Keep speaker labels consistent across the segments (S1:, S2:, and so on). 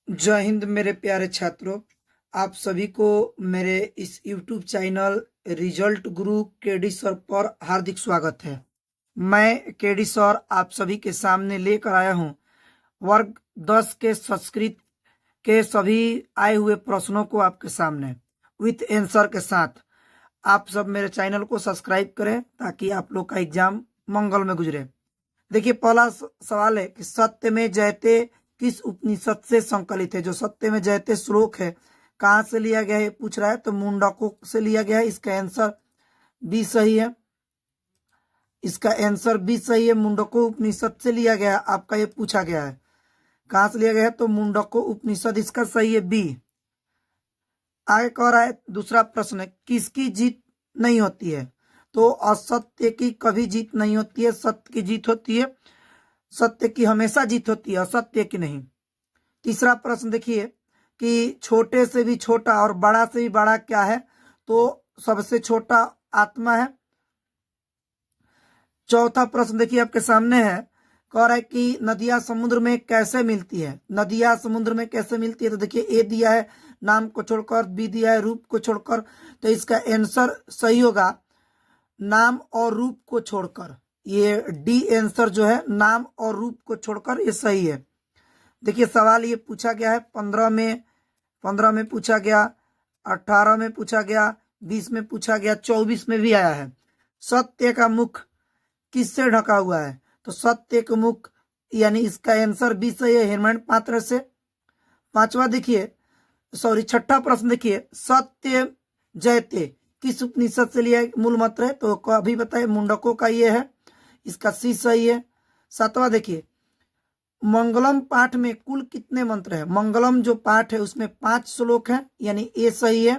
S1: जय हिंद मेरे प्यारे छात्रों। आप सभी को मेरे इस YouTube चैनल रिजल्ट गुरु केडी सर पर हार्दिक स्वागत है। मैं केडी सर आप सभी के सामने लेकर आया हूं वर्ग 10 के संस्कृत के सभी आए हुए प्रश्नों को आपके सामने विथ आंसर के साथ। आप सब मेरे चैनल को सब्सक्राइब करें ताकि आप लोग का एग्जाम मंगल में गुजरे। देखिए, पहला सवाल है कि सत्य में जयते किस उपनिषद से संकलित है। जो सत्य में जयते श्लोक है कहाँ से लिया गया है पूछ रहा है, तो मुंडको से लिया गया है। इसका आंसर बी सही है। इसका आंसर बी सही है, मुंडको उपनिषद से लिया गया है। आपका ये पूछा गया है कहाँ से लिया गया है, तो मुंडको उपनिषद इसका सही है, बी। आगे कह रहा है दूसरा प्रश्न है, किसकी जीत नहीं होती है। तो असत्य की कभी जीत नहीं होती है, सत्य की जीत होती है। सत्य की हमेशा जीत होती है, असत्य की नहीं। तीसरा प्रश्न देखिए कि छोटे से भी छोटा और बड़ा से भी बड़ा क्या है, तो सबसे छोटा आत्मा है। चौथा प्रश्न देखिए आपके सामने है, कह रहा है कि नदियां समुद्र में कैसे मिलती है। नदियां समुद्र में कैसे मिलती है, तो देखिए ए दिया है नाम को छोड़कर, बी दिया है रूप को छोड़कर, तो इसका आंसर सही होगा नाम और रूप को छोड़कर। ये डी आंसर जो है नाम और रूप को छोड़कर, ये सही है। देखिए सवाल ये पूछा गया है 15 में पूछा गया, 18 में पूछा गया, 20 में पूछा गया, 24 में भी आया है। सत्य का मुख किससे ढका हुआ है, तो सत्य का मुख यानी इसका आंसर बी सही है, हिरण्य पात्र से। पांचवा देखिए, छठा प्रश्न देखिए, सत्य जयते किस उपनिषद से लिया मूल मंत्र है, तो अभी बताए मुंडकों का ये है, इसका सी सही है। सातवां देखिए, मंगलम पाठ में कुल कितने मंत्र है। मंगलम जो पाठ है उसमें 5 श्लोक है, यानी ए सही है।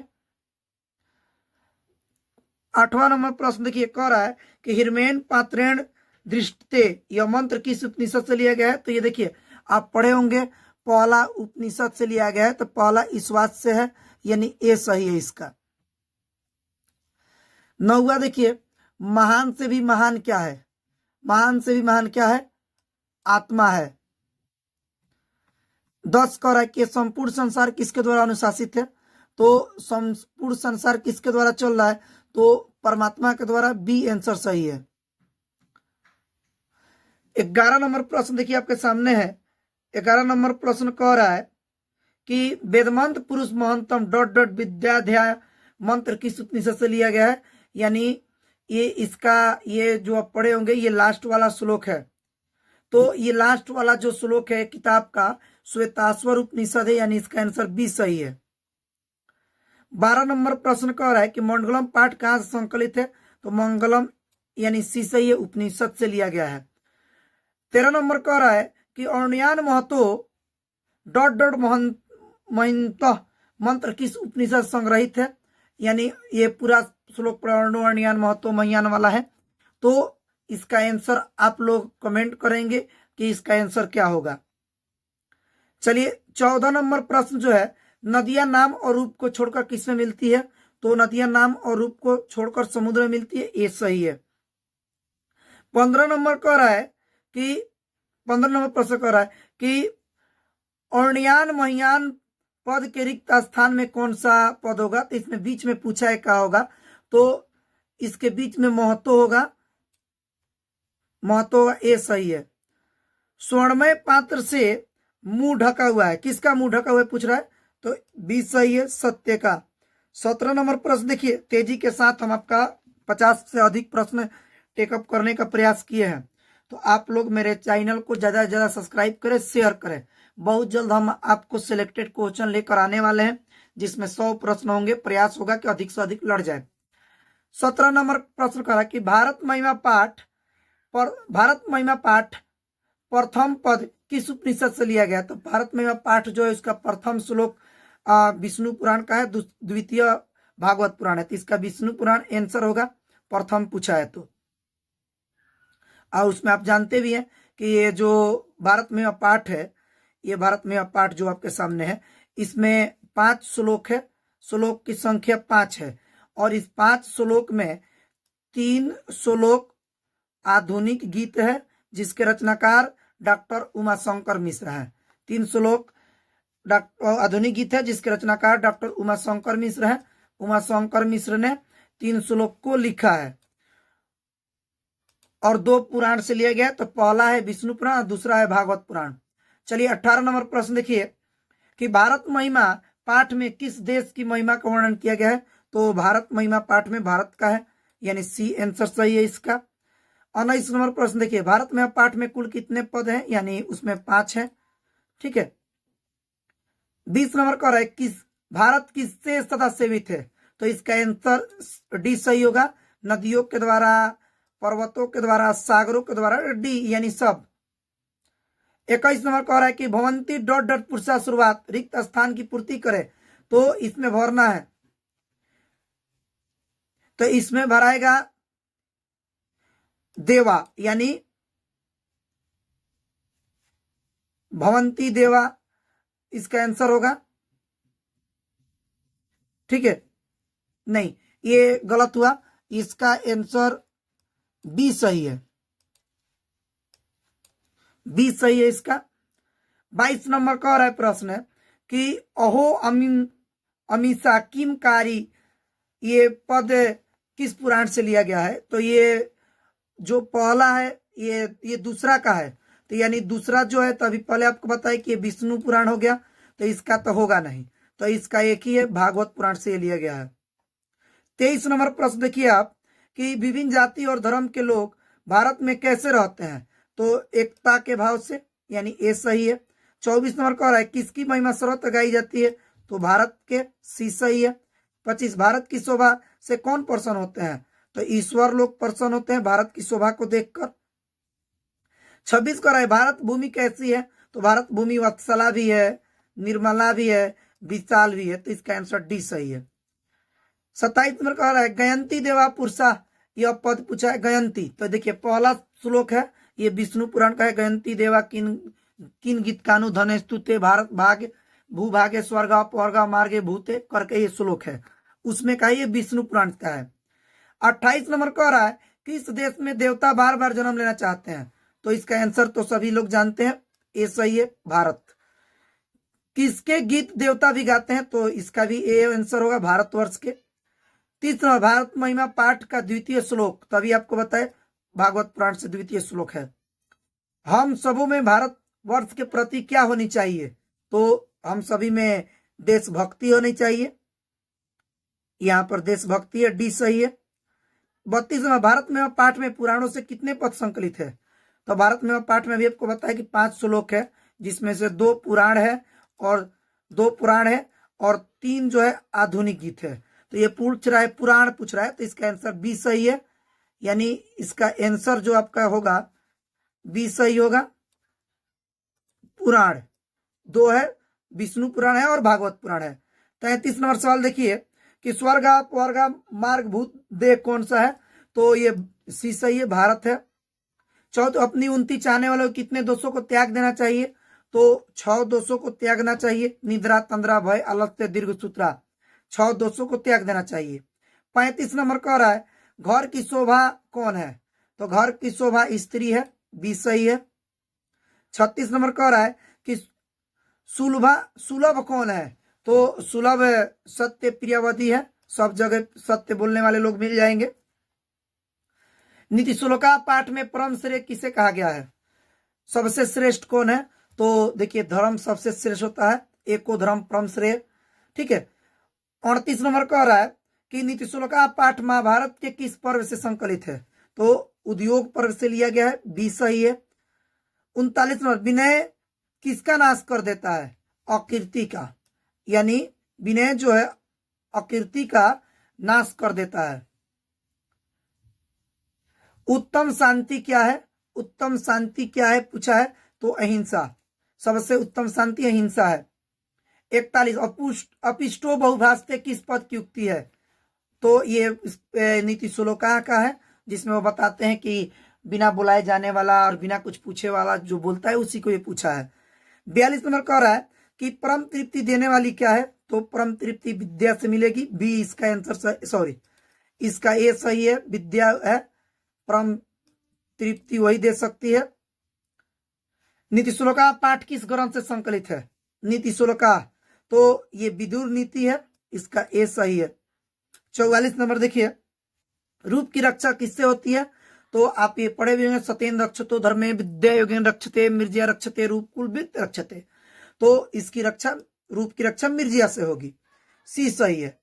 S1: 8वां नंबर प्रश्न देखिए, कह रहा है कि हिरमेन पात्रेण दृष्टते, यह मंत्र किस उपनिषद से लिया गया है, तो ये देखिए आप पढ़े होंगे पहला उपनिषद से लिया गया है, तो पहला ईश्वास से है, यानी ए सही है इसका। 9वां देखिए, महान से भी महान क्या है। महान से भी महान क्या है, आत्मा है। 10 कह रहा है कि संपूर्ण संसार किसके द्वारा अनुशासित है, तो संपूर्ण संसार किसके द्वारा चल रहा है, तो परमात्मा के द्वारा, बी आंसर सही है। 11 नंबर प्रश्न देखिए आपके सामने है। 11 नंबर प्रश्न कह रहा है कि वेदमंत्र पुरुष महंतम डॉट डॉट विद्याध्याय मंत्र किस उपनिषद से लिया गया है, यानी ये इसका ये जो आप पढ़े होंगे ये लास्ट वाला श्लोक है, तो ये लास्ट वाला जो श्लोक है किताब का श्वेताश्वर उपनिषद है, यानी इसका आंसर बी सही है। 12 नंबर प्रश्न कह रहा है कि मंगलम पाठ कहां से संकलित है, तो मंगलम यानी सी सही है, उपनिषद से लिया गया है। 13 नंबर कह रहा है कि अर्णयान महतो डॉट डॉट महंत मंत्र किस उपनिषद संग्रहित है, यानी ये पूरा श्लोक अर्णयान महतो महियान वाला है, तो इसका आंसर आप लोग कमेंट करेंगे कि इसका आंसर क्या होगा। चलिए 14 नंबर प्रश्न जो है, नदियां नाम और रूप को छोड़कर किस में मिलती है, तो नदियां नाम और रूप को छोड़कर समुद्र में मिलती है, ये सही है। 15 नंबर कह रहा है कि 15 नंबर प्रश्न कह रहा है कि अर्णयान महियान पद के रिक्त स्थान में कौन सा पद होगा, तो इसमें बीच में पूछा है क्या होगा, तो इसके बीच में महतो होगा, महतो होगा, ए सही है। स्वर्णमय पात्र से मुंह ढका हुआ है, किसका मुंह ढका हुआ है पूछ रहा है, तो बी सही है, सत्य का। 17 नंबर प्रश्न देखिए, तेजी के साथ हम आपका 50 से अधिक प्रश्न टेकअप करने का प्रयास किए हैं, तो आप लोग मेरे चैनल को ज्यादा से ज्यादा सब्सक्राइब करें, शेयर करें। बहुत जल्द हम आपको सिलेक्टेड क्वेश्चन लेकर आने वाले हैं, जिसमें 100 प्रश्न होंगे, प्रयास होगा कि अधिक से अधिक लड़ जाए। 17 नंबर प्रश्न करा कि भारत महिमा पाठ प्रथम पद किस उपनिषद से लिया गया, तो भारत महिमा पाठ जो है उसका प्रथम श्लोक विष्णु पुराण का है, द्वितीय भागवत पुराण है, तो इसका विष्णु पुराण आंसर होगा, प्रथम पूछा है तो। और उसमें आप जानते भी हैं कि ये जो भारत महिमा पाठ है, ये भारत महिमा पाठ जो आपके सामने है, इसमें 5 श्लोक है, श्लोक की संख्या 5 है, और इस 5 श्लोक में 3 श्लोक आधुनिक गीत है, जिसके रचनाकार डॉक्टर उमाशंकर मिश्र हैं। 3 श्लोक डॉक्टर आधुनिक गीत है जिसके रचनाकार डॉक्टर उमाशंकर मिश्र है। उमाशंकर मिश्र ने 3 श्लोक को लिखा है और 2 पुराण से लिया गया है। तो पहला है विष्णु पुराण और दूसरा है भागवत पुराण। चलिए 18 नंबर प्रश्न देखिए कि भारत महिमा पाठ में किस देश की महिमा का वर्णन किया गया है। तो भारत महिमा पाठ में भारत का है, यानी सी आंसर सही है इसका। 19 नंबर प्रश्न देखिए भारत महिमा पाठ में कुल कितने पद हैं, यानी उसमें 5 है। ठीक है। 20 नंबर का है किस भारत किससे सदा सेवित है। तो इसका आंसर डी सही होगा, नदियों के द्वारा, पर्वतों के द्वारा, सागरों के द्वारा, डी यानी सब। 21 नंबर कह रहा है कि भवंती डॉट डॉट पुरुषा शुरुआत रिक्त स्थान की पूर्ति करे। तो इसमें भरना है, तो इसमें भराएगा देवा, यानी भवंती देवा इसका आंसर होगा। ठीक है, नहीं ये गलत हुआ, इसका आंसर बी सही है, बी सही है इसका। 22 नंबर का रहा है प्रश्न है कि अहो अमीसा किमकारी ये पद किस पुराण से लिया गया है। तो ये जो पहला है ये दूसरा का है, तो यानी दूसरा जो है, तो अभी पहले आपको बताया कि ये विष्णु पुराण हो गया, तो इसका तो होगा नहीं, तो इसका एक ही है, भागवत पुराण से लिया गया है। 23 नंबर प्रश्न देखिए आप कि विभिन्न जाति और धर्म के लोग भारत में कैसे रहते हैं। तो एकता के भाव से, यानी ए सही है। 24 नंबर का है किसकी महिमा सर्वत्र गाई जाती है। तो भारत के, सी सही है। 25 भारत की शोभा से कौन प्रसन्न होते हैं। तो ईश्वर लोग प्रसन्न होते हैं भारत की शोभा को देखकर। 26 का है भारत भूमि कैसी है। तो भारत भूमि वत्सला भी है, निर्मला भी है, विशाल भी है, तो इसका आंसर डी सही है। 27 नंबर का है गयंती देवा पुरुषा, यह पद पूछा है गयंती। तो देखिए पहला श्लोक है ये विष्णु पुराण का है, गयंती देवा किन गीत कानु धन स्तुते भारत भाग्य भूभाग्य स्वर्ग अपवर्ग मार्गे भूते करके ये श्लोक है, उसमें का ये विष्णु पुराण का है। 28 नंबर कह रहा है किस देश में देवता बार बार जन्म लेना चाहते हैं। तो इसका आंसर तो सभी लोग जानते हैं, ये सही है, भारत। किसके गीत देवता भी गाते हैं। तो इसका भी ए आंसर होगा, भारतवर्ष के। 30 नंबर भारत महिमा पाठ का द्वितीय श्लोक, तभी आपको बताए भागवत पुराण से द्वितीय श्लोक है। हम सबों में भारत वर्ष के प्रति क्या होनी चाहिए। तो हम सभी में देशभक्ति होनी चाहिए, यहां पर देशभक्ति है, डी सही है। 32 में भारत में पाठ में पुराणों से कितने पद संकलित है। तो भारत में पाठ में भी आपको बताया कि 5 श्लोक है, जिसमें से 2 पुराण है और 3 जो है आधुनिक गीत है। तो ये पूछ रहा है, पुराण पूछ रहा है, तो इसका आंसर बी सही है, यानी इसका आंसर जो आपका होगा बी सही होगा। पुराण 2 है, विष्णु पुराण है और भागवत पुराण है। 33 नंबर सवाल देखिए कि स्वर्ग अपवर्ग मार्ग भूत देह कौन सा है। तो ये सी सही है, भारत है। 14 अपनी उन्नति चाहने वालों को कितने दोषों को त्याग देना चाहिए। तो 6 दोषों को त्यागना चाहिए, निद्रा तंद्रा भय आलस्य दीर्घ सूत्रा, 6 दोषों को त्याग देना चाहिए। 35 नंबर कह रहा है घर की शोभा कौन है। तो घर की शोभा स्त्री है, बी सही है। 36 नंबर कह रहा है कि सुलभ कौन है। तो सुलभ सत्य प्रियवती है, सब जगह सत्य बोलने वाले लोग मिल जाएंगे। नीति श्लोका पाठ में परम श्रेय किसे कहा गया है, सबसे श्रेष्ठ कौन है। तो देखिए धर्म सबसे श्रेष्ठ होता है, एको धर्म परम श्रेय। ठीक है। 38 नंबर कह रहा है कि नीति श्लोका पाठ महाभारत के किस पर्व से संकलित है। तो उद्योग पर्व से लिया गया है, बी सही है। 39 नंबर विनय किसका नाश कर देता है, अकीर्ति का, यानी विनय जो है अकीर्ति का नाश कर देता है। उत्तम शांति क्या है, उत्तम शांति क्या है पूछा है। तो अहिंसा, सबसे उत्तम शांति अहिंसा है। 41 अपिष्टो बहुभाषते किस पद की उक्ति है। तो ये नीति श्लोका का है, जिसमें वो बताते हैं कि बिना बुलाए जाने वाला और बिना कुछ पूछे वाला जो बोलता है उसी को ये पूछा है। 42 नंबर कह रहा है कि परम तृप्ति देने वाली क्या है। तो परम तृप्ति विद्या से मिलेगी, बी इसका आंसर सॉरी इसका ए सही है, विद्या है, परम तृप्ति वही दे सकती है। नीति श्लोका पाठ किस ग्रंथ से संकलित है। नीति 16 का, तो ये विदुर नीति है, इसका ए सही है। 44 नंबर देखिए, रूप की रक्षा किससे होती है? तो आप ये पढ़े हुए होंगे, सत्येन रक्षतो धर्मे विद्या योगेन रक्षते मिर्जिया रक्षते रूप कुलविद रक्षते। तो इसकी रक्षा, रूप की रक्षा मिर्जिया से होगी, सी सही है।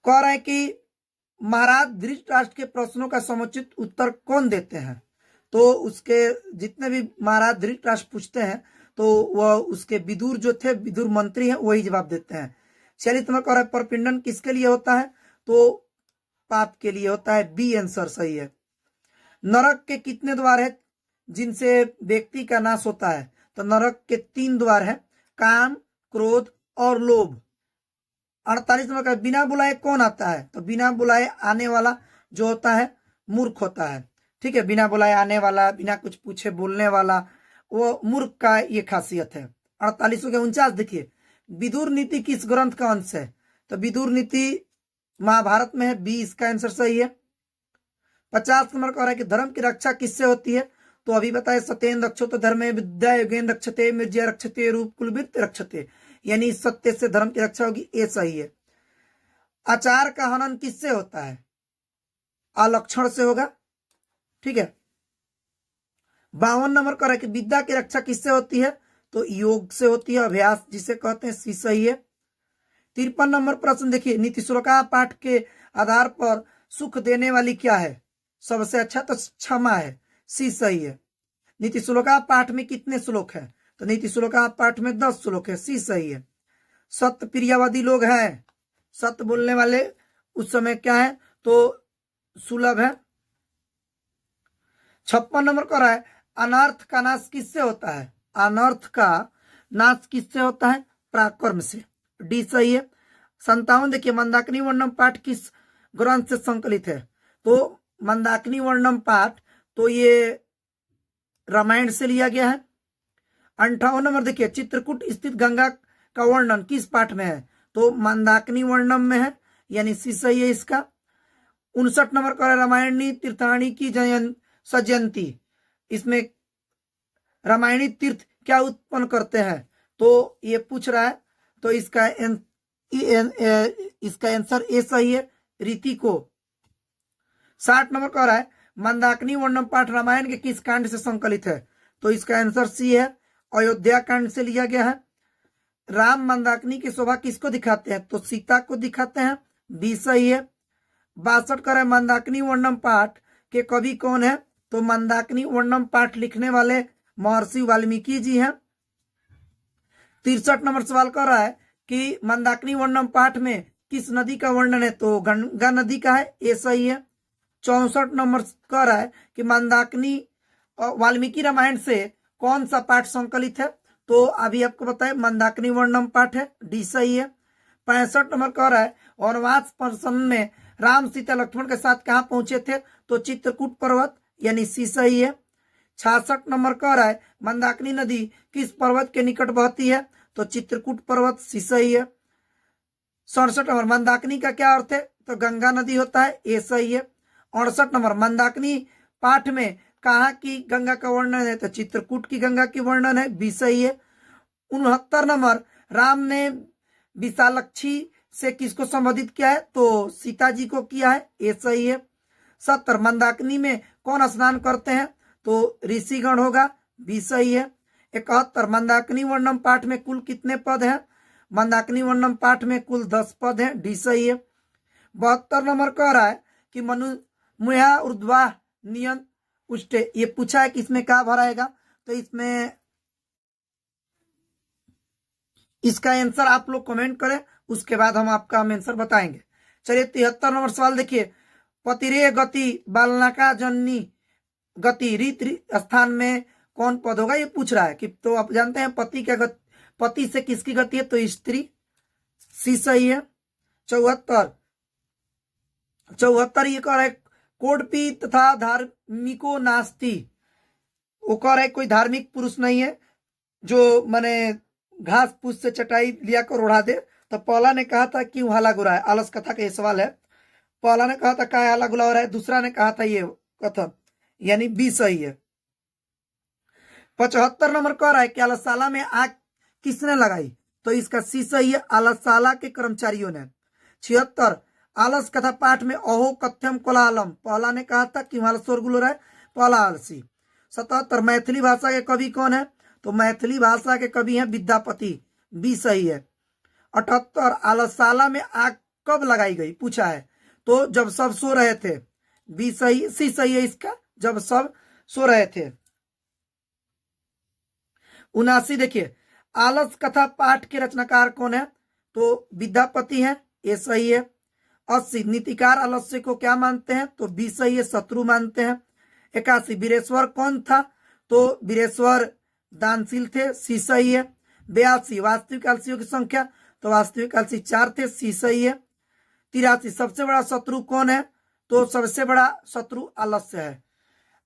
S1: कह रहे हैं कि महाराज धृतराष्ट्र के प्रश्नों का समुचित उत्तर कौन देते हैं? तो उसके जितने भी महाराज धृतराष्ट्र पूछते हैं तो वह उसके विदुर जो थे, विदुर मंत्री हैं, वही जवाब देते हैं। 46 नंबर कह रहा है, परपिंडन किसके लिए होता है? तो पाप के लिए होता है, बी आंसर सही है। नरक के कितने द्वार है जिनसे व्यक्ति का नाश होता है? तो नरक के 3 द्वार है, काम, क्रोध और लोभ। 48 नंबर का, बिना बुलाए कौन आता है? तो बिना बुलाए आने वाला जो होता है मूर्ख होता है। ठीक है, बिना बुलाए आने वाला, बिना कुछ पूछे बोलने वाला, वो मूर्ख का ये खासियत है। 48 के 49 देखिए, विदुर नीति किस ग्रंथ का अंश है? तो विदुर नीति महाभारत में है, बी इसका आंसर सही है। 50 नंबर कह रहा है कि धर्म की रक्षा किससे होती है? तो अभी बताए, सत्येन रक्षतो धर्मे विद्या योगेन रक्षते मिर्जिया रक्षते रूप कुलविद रक्षते, यानी सत्य से धर्म की रक्षा होगी, ए सही है। आचार का हनन किससे होता है? अलक्षण से होगा। ठीक है। 52 नंबर कह रहा है कि विद्या की रक्षा किससे होती है? तो योग से होती है, अभ्यास जिसे कहते हैं, सी सही है। 53 नंबर प्रश्न देखिए, नीति 16 का पाठ के आधार पर सुख देने वाली क्या है? सबसे अच्छा तो क्षमा है, सी सही है। नीति 16 का पाठ में कितने श्लोक है? तो नीति 16 का पाठ में 10 श्लोक है, सी सही है। सत्य प्रियवादी लोग हैं, सत्य बोलने वाले उस समय क्या है? तो सुलभ है। 56 नंबर कह रहा है, अनर्थ का नाश किससे होता है? अनर्थ का नाश किससे होता है? पराक्रम से, डी सही है। 57 देखिए, मंदाकिनी वर्णम पाठ किस ग्रंथ से संकलित है? तो मंदाकिनी वर्णम पाठ तो ये रामायण से लिया गया है। 58 नंबर देखिए, चित्रकूट स्थित गंगा का वर्णन किस पाठ में है? तो मंदाकिनी वर्णम में है, यानी सी सही है इसका। 59 नंबर का, रामायणी तीर्थाणी की सजयंती, इसमें रामायणी तीर्थ क्या उत्पन्न करते हैं? तो ये पूछ रहा है, तो इसका आंसर ए सही है, रीति को। 60 नंबर कह रहा है, मंदाकिनी वर्णम पाठ रामायण के किस कांड से संकलित है? तो इसका आंसर सी है, अयोध्या कांड से लिया गया है। राम मंदाकिनी की शोभा किसको दिखाते हैं? तो सीता को दिखाते हैं, बी सही है। 62 कह रहा है, मंदाकिनी वर्णम पाठ के कवि कौन है? तो मंदाकिनी वर्णम पाठ लिखने वाले महर्षि वाल्मीकि जी हैं। 63 नंबर सवाल कर रहा है कि मंदाकिनी वर्णम पाठ में किस नदी का वर्णन है? तो गंगा नदी का है, ये सही है। 64 नंबर कह रहा है कि मंदाकिनी वाल्मीकि रामायण से कौन सा पाठ संकलित है? तो अभी आपको बताए, मंदाकिनी वर्णम पाठ है, डी सही है। 65 नंबर कह रहा है, वनवास प्रसन्न में राम सीता लक्ष्मण के साथ कहाँ पहुंचे थे? तो चित्रकूट पर्वत, यानी सी सही है। 66 नंबर कह रहा है, मंदाकिनी नदी किस पर्वत के निकट बहती है? तो चित्रकूट पर्वत, सी सही है। 67 नंबर, मंदाकिनी का क्या अर्थ है? तो गंगा नदी होता है, ए सही है। 68 नंबर, मंदाकिनी पाठ में कहाँ की गंगा का वर्णन है? तो चित्रकूट की गंगा की वर्णन है, बी सही है। 69 नंबर, राम ने विशालक्षी से किसको संबोधित किया है? तो सीता जी को किया है, ये सही है। 70, मंदाकिनी में कौन स्नान करते हैं? तो ऋषिगण होगा, बी सही है। 71, मंदाकिनी वर्णम पाठ में कुल कितने पद हैं? मंदाकिनी वर्णम पाठ में कुल 10 पद हैं, डी सही है। 72 नंबर कह रहा है कि मनु मुया ऊर्ध्वा नियन उष्टे, ये पूछा है कि इसमें क्या भराएगा? तो इसमें इसका आंसर आप लोग कमेंट करें, उसके बाद हम आपका आंसर बताएंगे। चलिए 73 नंबर सवाल देखिए, पतिरे गति बालनाका जननी गति रीत स्थान में कौन पद होगा? ये पूछ रहा है कि, तो आप जानते हैं पति क्या पति से किसकी गति है? तो स्त्री, सी सही है। 74 ये कह रहा है, कोडपी तथा धार्मिको नास्ति, वो कह रहा है कोई धार्मिक पुरुष नहीं है जो माने घास फूस से चटाई लिया कर उड़ा दे। तो पहला ने कहा था क्यों हाला गुरा है, आलस कथा का ये सवाल है। पहला ने कहा था क्या हाला गुला हो रहा है, दूसरा ने कहा था ये कथन, यानी बी सही है। 75 नंबर कह रहा है कि आलसाला में आग किसने लगाई? तो इसका सी सही है, आलसाला के कर्मचारियों ने। 76 आलस कथा पाठ में अहो कथ्यम कोलाहलम, पहला ने कहा था कि वहां शोरगुल हो रहा है, पहला आलसी। 77 मैथिली भाषा के कवि कौन है? तो मैथिली भाषा के कवि हैं विद्यापति, बी सही है। 78 आलसाला में आग कब लगाई गई पूछा है, तो जब सब सो रहे थे, बी सही, सी सही है इसका, जब सब सो रहे थे। 79 देखिए आलस कथा पाठ के रचनाकार कौन है? तो विद्यापति हैं, ए सही है। 80 नीतिकार आलस्य को क्या मानते हैं? तो बी सही है, शत्रु मानते हैं। 81 वीरेश्वर कौन था? तो वीरेश्वर दानशील थे, सी सही है। 82 वास्तविक आलसियों की संख्या, तो वास्तविक आलसी 4 थे, सी सही है। 83 सबसे बड़ा शत्रु कौन है? तो सबसे बड़ा शत्रु आलस्य है।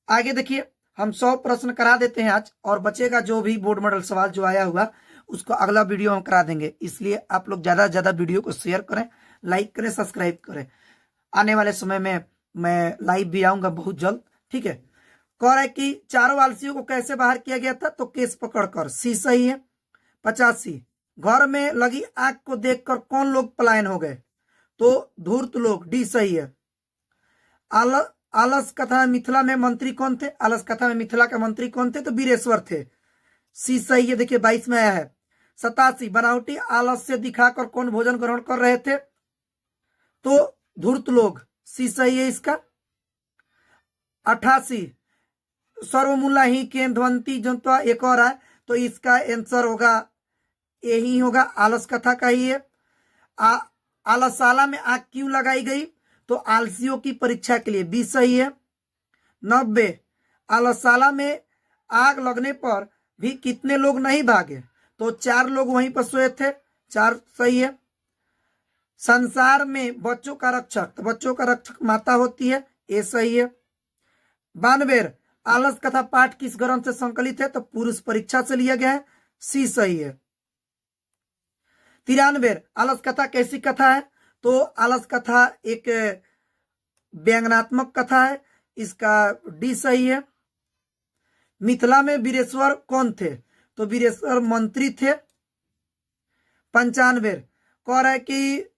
S1: आगे देखिए हम 100 प्रश्न करा देते हैं आज, और बचेगा जो भी बोर्ड मॉडल सवाल जो आया हुआ उसको अगला वीडियो हम करा देंगे। इसलिए आप लोग ज्यादा से ज्यादा वीडियो को शेयर करें, लाइक करें, सब्सक्राइब करें। आने वाले समय में मैं लाइव भी आऊंगा बहुत जल्द, ठीक है। कह रहा है कि चारों आलसियों को कैसे बाहर किया गया था? तो केस पकड़कर, सी सही है। 85 घर में लगी आग को देखकर कौन लोग पलायन हो गए? तो धूर्त लोग, डी सही है। आलस कथा मिथिला में मंत्री कौन थे? आलस कथा में मिथिला के मंत्री कौन थे? तो वीरेश्वर थे, सी सही है। देखिए 22 में आया है। 87 बनावटी आलस्य दिखाकर कौन भोजन ग्रहण कर रहे थे? तो धूर्त लोग, सी सही है इसका। 88 सर्वमूला ही केंद्रवंती जंतवा, एक और है, तो इसका आंसर होगा यही होगा, आलस कथा का ही है। आलसाला में आग क्यों लगाई गई? तो आलसियों की परीक्षा के लिए, बी सही है। 90 आलसाला में आग लगने पर भी कितने लोग नहीं भागे? तो 4 लोग वहीं पर सोए थे, 4 सही है। संसार में बच्चों का रक्षक, तो बच्चों का रक्षक माता होती है, ए सही है। 92 आलस कथा पाठ किस ग्रंथ से संकलित है? तो पुरुष परीक्षा से लिया गया है, सी सही है। 93 आलस कथा कैसी कथा है? तो आलस कथा एक व्यंग्यात्मक कथा है, इसका डी सही है। मिथिला में वीरेश्वर कौन थे? तो वीरेश्वर मंत्री थे। 95 कह रहा है कि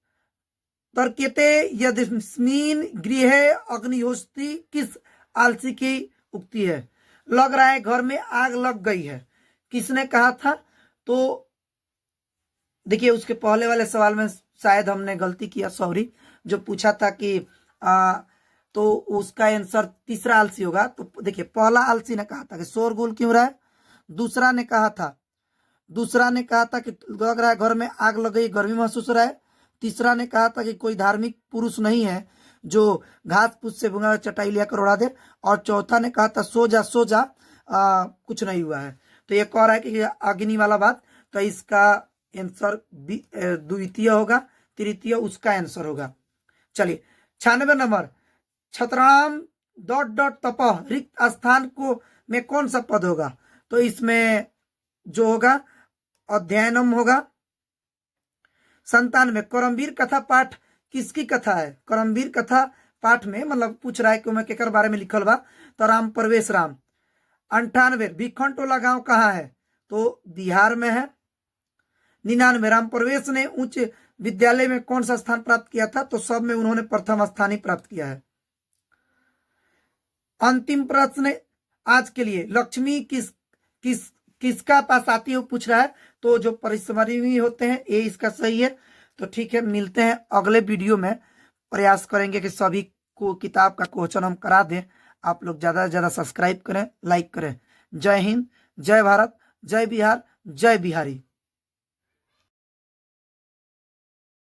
S1: तर्कते यदस्मिन् गृहे अग्निहोत्री किस आलसी की उक्ति है? लग रहा है घर में आग लग गई है, किसने कहा था? तो देखिए उसके पहले वाले सवाल में शायद हमने गलती किया, सॉरी, जो पूछा था कि तो उसका आंसर तीसरा आलसी होगा। तो देखिए पहला आलसी ने कहा था कि शोरगुल क्यों रहा है, दूसरा ने कहा था कि लग रहा है घर में आग लग गई, गर्मी महसूस हो रहा है। तीसरा ने कहा था कि कोई धार्मिक पुरुष नहीं है जो घास फूस से बुना चटाई लेकर उड़ा दे, और चौथा ने कहा था सो जा कुछ नहीं हुआ है। तो ये कह रहा है कि अग्नि वाला बात, तो इसका आंसर द्वितीय होगा, तृतीय उसका आंसर होगा। चलिए 96 नंबर छतराम ... तपह रिक्त स्थान को में कौन सा पद होगा? तो इसमें जो होगा अध्ययनम होगा। 97 करमवीर कथा पाठ किसकी कथा है? करमवीर कथा पाठ में मतलब पूछ रहा है कि मैं केकर बारे में लिखल बा, तो राम प्रवेश राम। 98 भिखन टोला गांव कहाँ है? तो बिहार में है। 99 राम प्रवेश ने उच्च विद्यालय में कौन सा स्थान प्राप्त किया था? तो सब में उन्होंने प्रथम स्थान ही प्राप्त किया है। अंतिम प्रश्न आज के लिए, लक्ष्मी किसका पास आती है पूछ रहा है। तो जो परिश्रमी होते हैं, ये इसका सही है। तो ठीक है, मिलते हैं अगले वीडियो में। प्रयास करेंगे कि सभी को किताब का क्वेश्चन हम करा दें। आप लोग ज्यादा से ज्यादा सब्सक्राइब करें, लाइक करें। जय हिंद, जय भारत, जय बिहार, जय बिहारी।